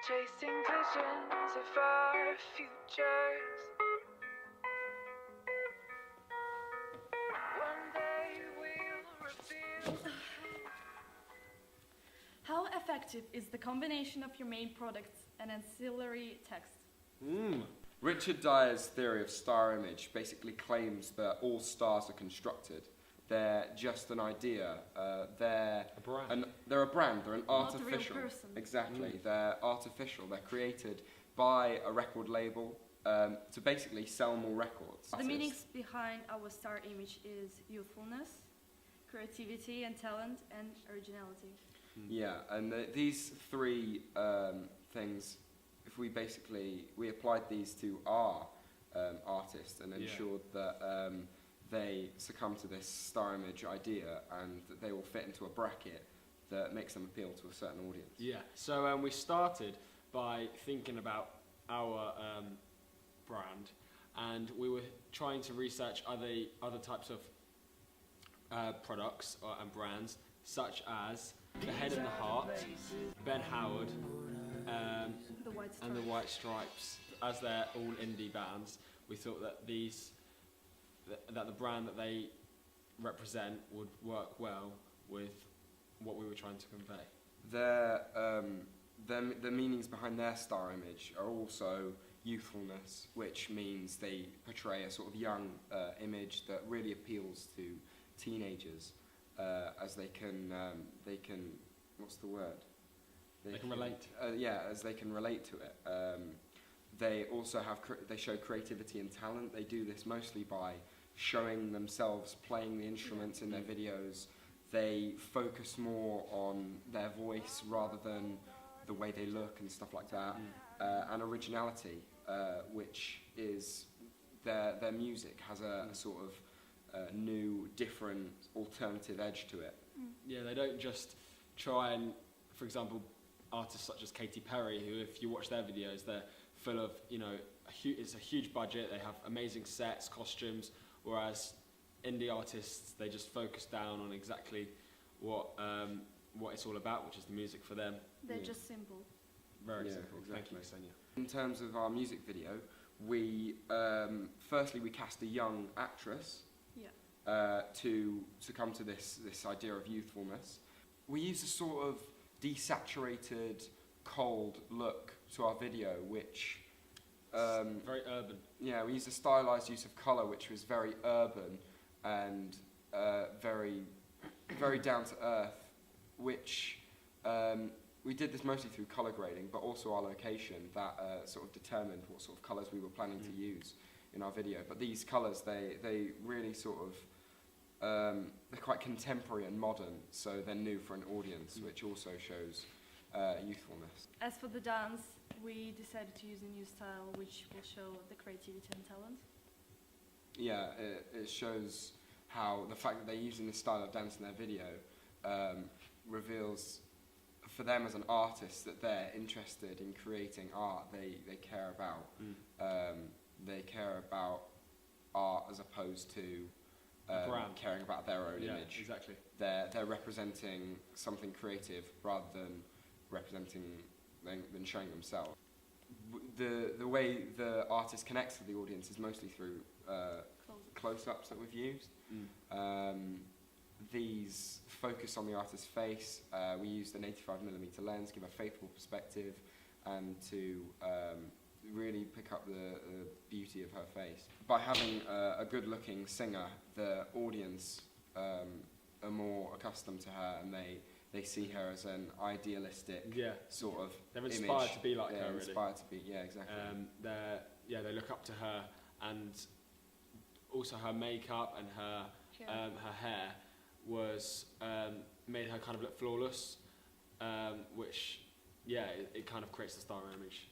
chasing visions of our futures. One day we'll reveal. How effective is the combination of your main products and ancillary text? Richard Dyer's theory of star image basically claims that all stars are constructed. They're just an idea. They're A brand. They're a brand. They're an Not a real artificial. person. Exactly. They're artificial. They're created by a record label to basically sell more records. The meanings behind our star image is youthfulness, creativity and talent, and originality. Yeah, and these three things, if we applied these to our artists and ensured that they succumb to this star image idea and that they will fit into a bracket that makes them appeal to a certain audience. Yeah, so we started by thinking about our brand, and we were trying to research other types of products and brands, such as The Head and the Heart, Ben Howard, The White Stripes. and the White Stripes. As they're all indie bands, we thought that that the brand that they represent would work well with what we were trying to convey. The meanings behind their star image are also youthfulness, which means they portray a sort of young image that really appeals to teenagers, as they can what's the word? They can relate. As they can relate to it. They also they show creativity and talent. They do this mostly by showing themselves playing the instruments in their videos. They focus more on their voice rather than the way they look and stuff like that. And originality, which is their music has a sort of new, different, alternative edge to it. Yeah, they don't just try and, for example, artists such as Katy Perry, who, if you watch their videos, they're full of, it's a huge budget, they have amazing sets, costumes, whereas indie artists, they just focus down on exactly what it's all about, which is the music for them. They're just simple. Very Yeah, simple. Thank you, exactly. Ksenia. In terms of our music video, we firstly we cast a young actress to succumb to this idea of youthfulness. We used a sort of desaturated, cold look to our video, which Very urban. yeah, we used a stylized use of colour, which was very urban and very down to earth, which we did this mostly through colour grading, but also our location that sort of determined what sort of colours we were planning to use in our video. But these colours, they really sort of, they're quite contemporary and modern, so they're new for an audience, which also shows youthfulness. As for the dance, we decided to use a new style which will show the creativity and talent. Yeah, it shows how the fact that they're using this style of dance in their video reveals for them as an artist that they're interested in creating art. They care about art as opposed to caring about their own image. Exactly. They're representing something creative rather than showing themselves. The way the artist connects with the audience is mostly through close-ups that we've used. These focus on the artist's face. We used an 85mm lens, give a faithful perspective, and to really pick up the beauty of her face. By having a good-looking singer, the audience are more accustomed to her, and they see her as an idealistic sort of They're image. inspired to be like her, really. Inspired to be, yeah, exactly. They look up to her, and also her makeup and her hair was made her kind of look flawless, which it kind of creates the star image.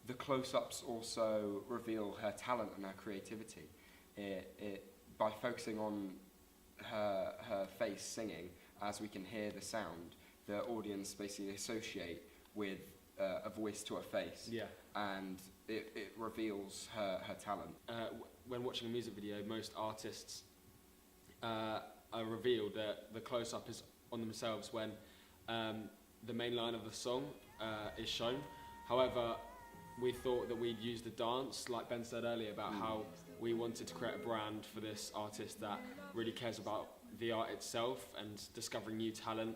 The close-ups also reveal her talent and her creativity. By focusing on her face singing, as we can hear the sound, the audience basically associate with a voice to a face. Yeah. And it reveals her talent. When watching a music video, most artists are revealed that the close-up is on themselves when the main line of the song is shown, However, we thought that we'd use the dance, like Ben said earlier, about how we wanted to create a brand for this artist that really cares about the art itself and discovering new talent.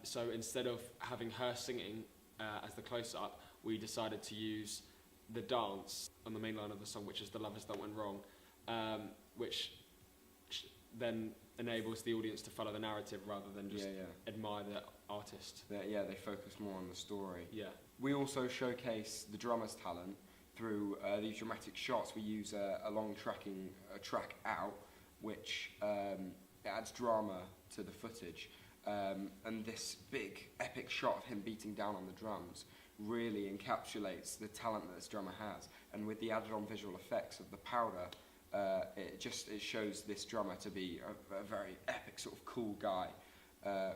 So instead of having her singing as the close-up, we decided to use the dance on the main line of the song, which is The Lovers That Went Wrong, which then enables the audience to follow the narrative rather than just admire the artist. They focus more on the story. Yeah. We also showcase the drummer's talent through these dramatic shots. We use a long track out, which adds drama to the footage. And this big epic shot of him beating down on the drums really encapsulates the talent that this drummer has. And with the added on visual effects of the powder, it shows this drummer to be a very epic sort of cool guy,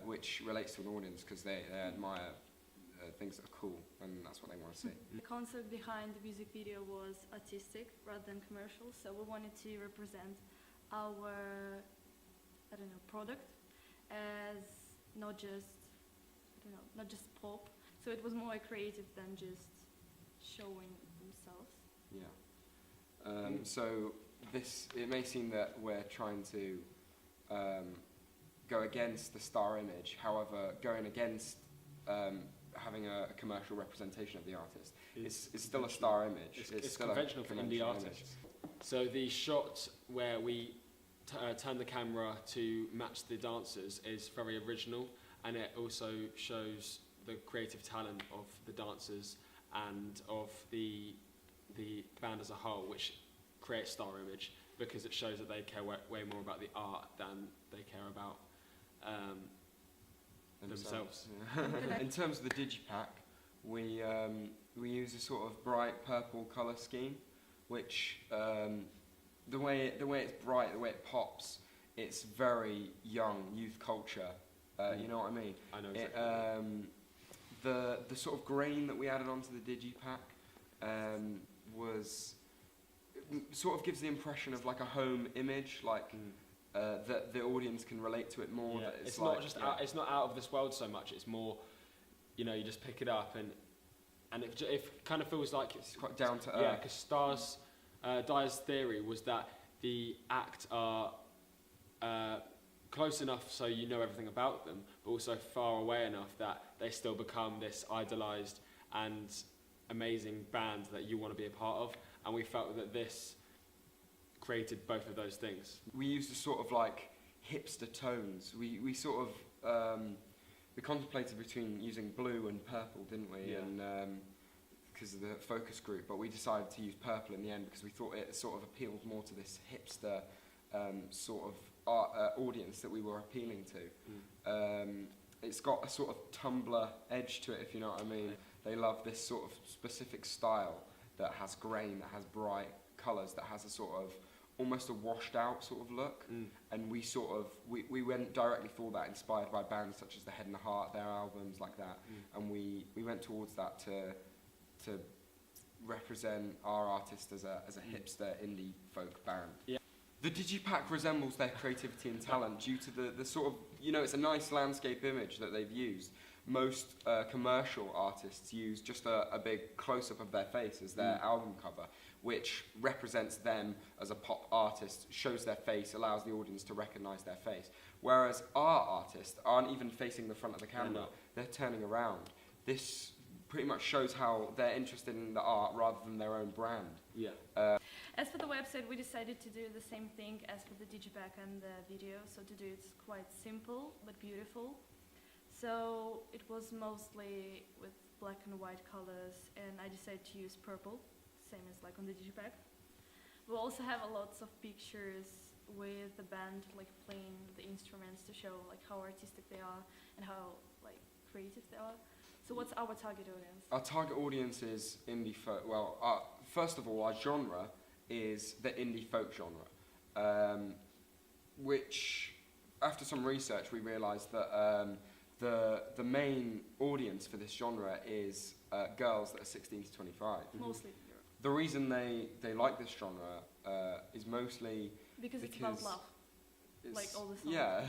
which relates to an audience because they admire things that are cool, and that's what they want to see. The concept behind the music video was artistic rather than commercial, so we wanted to represent our, product as not just pop. So it was more creative than just showing themselves. Yeah. So it may seem that we're trying to go against the star image. However, going against having a commercial representation of the artist, it's still a star image. It's still conventional for indie artists. So the shot where we turn the camera to match the dancers is very original, and it also shows the creative talent of the dancers and of the band as a whole, which creates star image because it shows that they care way more about the art than they care about themselves. Yeah. In terms of the digipack, we use a sort of bright purple colour scheme, which the way it's bright, the way it pops, it's very young youth culture. You know what I mean? I know exactly. The sort of grain that we added onto the digipack was sort of gives the impression of like a home image, like that the audience can relate to it more. Yeah. That It's like, not just it's not out of this world so much. It's more, you just pick it up and it kind of feels like it's quite down to earth. Yeah, because Dyer's theory was that the act are close enough so you know everything about them, but also far away enough that they still become this idolised and amazing band that you want to be a part of. And we felt that this created both of those things. We used a sort of like hipster tones. We sort of we contemplated between using blue and purple, didn't we? Yeah. And because of the focus group, but we decided to use purple in the end because we thought it sort of appealed more to this hipster sort of audience that we were appealing to. It's got a sort of Tumblr edge to it, if you know what I mean. They love this sort of specific style that has grain, that has bright colours, that has a sort of almost a washed out sort of look. And we sort of we went directly for that, inspired by bands such as The Head and the Heart, their albums like that. And we went towards that to represent our artist as a hipster indie folk band. Yeah. The digipack resembles their creativity and talent due to the sort of, it's a nice landscape image that they've used. Most commercial artists use just a big close-up of their face as their album cover, which represents them as a pop artist, shows their face, allows the audience to recognise their face. Whereas our artists aren't even facing the front of the camera, they're turning around. This pretty much shows how they're interested in the art rather than their own brand. Yeah. As for the website, we decided to do the same thing as for the digipack and the video, so to do it's quite simple but beautiful. So it was mostly with black and white colors, and I decided to use purple, same as like on the digipack. We also have lots of pictures with the band like playing the instruments to show like how artistic they are and how like creative they are. So what's our target audience? Our target audience is indie folk. Well, first of all, our genre is the indie folk genre, which, after some research, we realised that the main audience for this genre is girls that are 16 to 25. Mostly The reason they like this genre is mostly because it's about love, like all the songs. Yeah,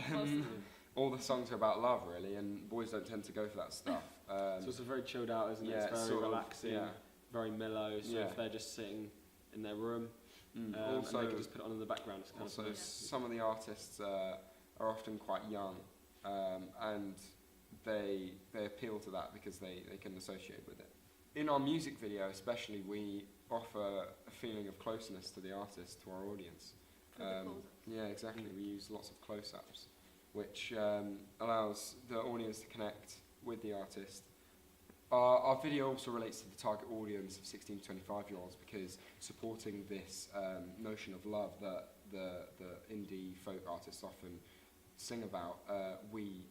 all the songs are about love, really, and boys don't tend to go for that stuff. So it's very chilled out, isn't it? yeah, It's very sort of, relaxing, yeah. very mellow. So Yeah. if they're just sitting in their room, and Also, they can just put it on in the background, it's kind also of nice. some of the artists are often quite young, and they appeal to that because they can associate with it. In our music video, especially, we offer a feeling of closeness to the artist, to our audience. For the close-ups. Yeah, exactly. We use lots of close-ups, which allows the audience to connect with the artist. Our video also relates to the target audience of 16 to 25-year-olds because supporting this notion of love that the indie folk artists often sing about, we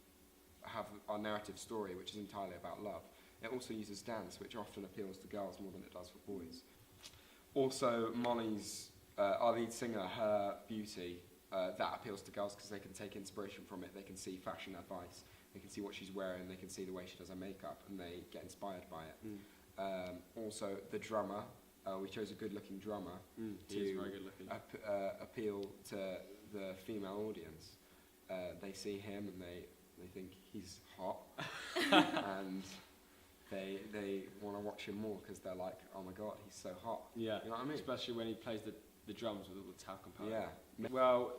have our narrative story, which is entirely about love. It also uses dance, which often appeals to girls more than it does for boys. Also, Molly's, our lead singer, her beauty, that appeals to girls because they can take inspiration from it. They can see fashion advice, they can see what she's wearing, they can see the way she does her makeup, and they get inspired by it. Also, the drummer, we chose a good-looking drummer He is very good looking. appeal to the female audience. They see him and they think he's hot, and they want to watch him more because they're like, oh my god, he's so hot. Yeah, You know what I mean? especially when he plays the drums with all the talcum powder. Yeah. Well,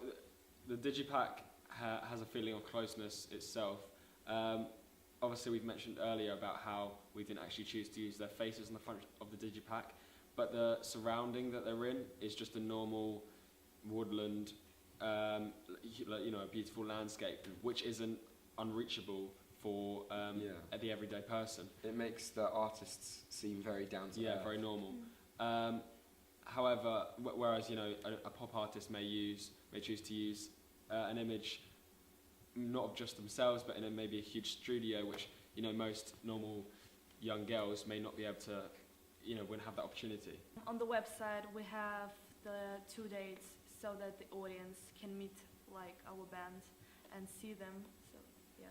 the Digipack has a feeling of closeness itself. Obviously, we've mentioned earlier about how we didn't actually choose to use their faces on the front of the Digipack, but the surrounding that they're in is just a normal woodland, a beautiful landscape, which isn't unreachable for the everyday person. It makes the artists seem very down to earth. Very normal. However, whereas a pop artist may choose to use an image not of just themselves, but in maybe a huge studio, which most normal young girls may not be able to, wouldn't have that opportunity. On the website, we have the 2 dates so that the audience can meet like our band and see them. So yeah,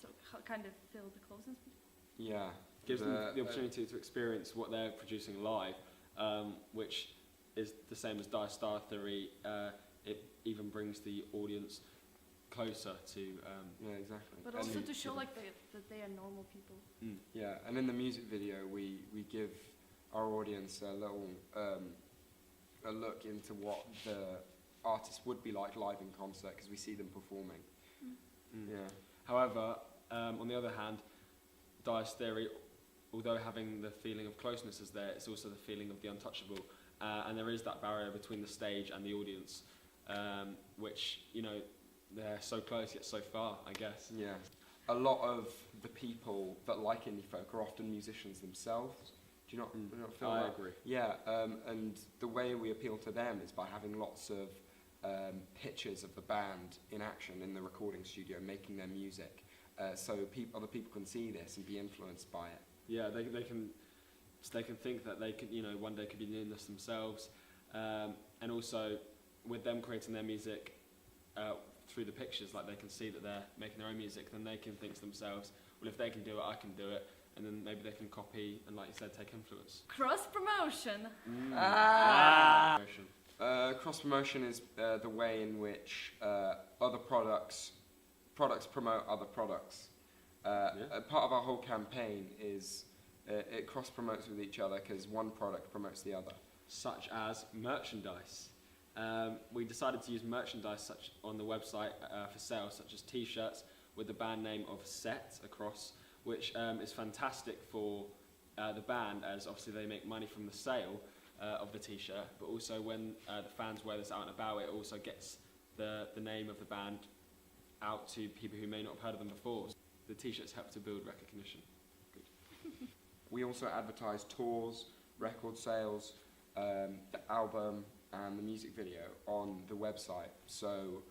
so kind of feel the closeness. Yeah. Gives them the opportunity to experience what they're producing live, which is the same as Dire Star Theory. It even brings the audience closer to. Yeah, exactly. But And also to show like that they are normal people. Yeah, and in the music video, we give our audience a little a look into what the artist would be like live in concert because we see them performing. Yeah. However, on the other hand, Dire's Theory, although having the feeling of closeness is there, it's also the feeling of the untouchable, and there is that barrier between the stage and the audience, which they're so close yet so far, I guess. Yeah. A lot of the people that like indie folk are often musicians themselves. Do you not feel I that? agree. Yeah, and the way we appeal to them is by having lots of pictures of the band in action in the recording studio, making their music, so other people can see this and be influenced by it. Yeah, they can think that they can one day could be doing this themselves, and also with them creating their music through the pictures, like they can see that they're making their own music, then they can think to themselves, well, if they can do it, I can do it, and then maybe they can copy and, like you said, take influence. Cross promotion. Cross promotion is the way in which other products promote other products. Part of our whole campaign is it cross promotes with each other because one product promotes the other. Such as merchandise. We decided to use merchandise on the website for sale, such as T-shirts with the band name of Set across, which is fantastic for the band, as obviously they make money from the sale of the T-shirt, but also when the fans wear this out and about, it also gets the name of the band out to people who may not have heard of them before. The T-shirts help to build recognition. Good. We also advertise tours, record sales, the album, and the music video on the website. So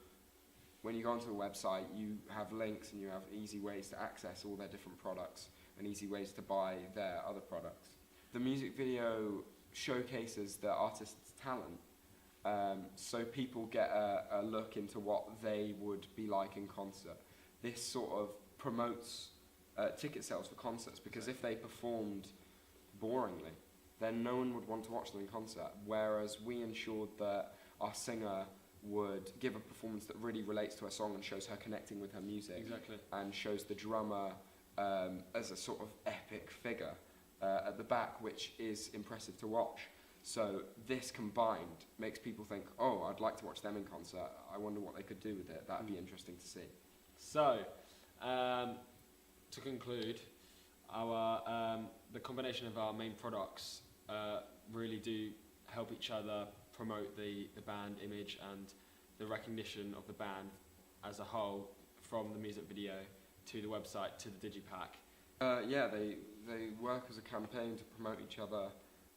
when you go onto the website, you have links and you have easy ways to access all their different products and easy ways to buy their other products. The music video showcases the artist's talent, so people get a look into what they would be like in concert. This sort of promotes ticket sales for concerts, because if they performed boringly, then no one would want to watch them in concert, whereas we ensured that our singer would give a performance that really relates to her song and shows her connecting with her music, Exactly. and shows the drummer as a sort of epic figure at the back, which is impressive to watch. So this combined makes people think, oh, I'd like to watch them in concert. I wonder what they could do with it. That'd be interesting to see. So, to conclude, our the combination of our main products really do help each other promote the band image and the recognition of the band as a whole, from the music video to the website to the digipack. Yeah, they work as a campaign to promote each other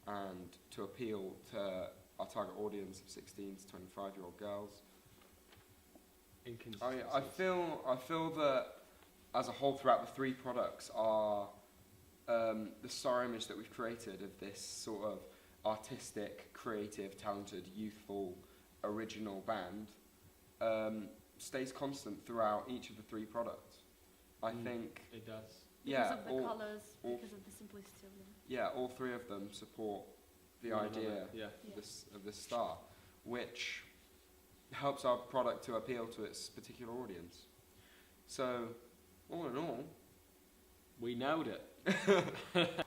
and to appeal to our target audience of 16 to 25-year-old girls. I feel that as a whole throughout the three products are the star image that we've created of this sort of artistic, creative, talented, youthful, original band stays constant throughout each of the three products. I think, it does. yeah, Because of the all, colours, all- because of the simplicity of them. yeah, all three of them support the One idea another, yeah. Yeah. of this star, which helps our product to appeal to its particular audience. So, all in all, We nailed it.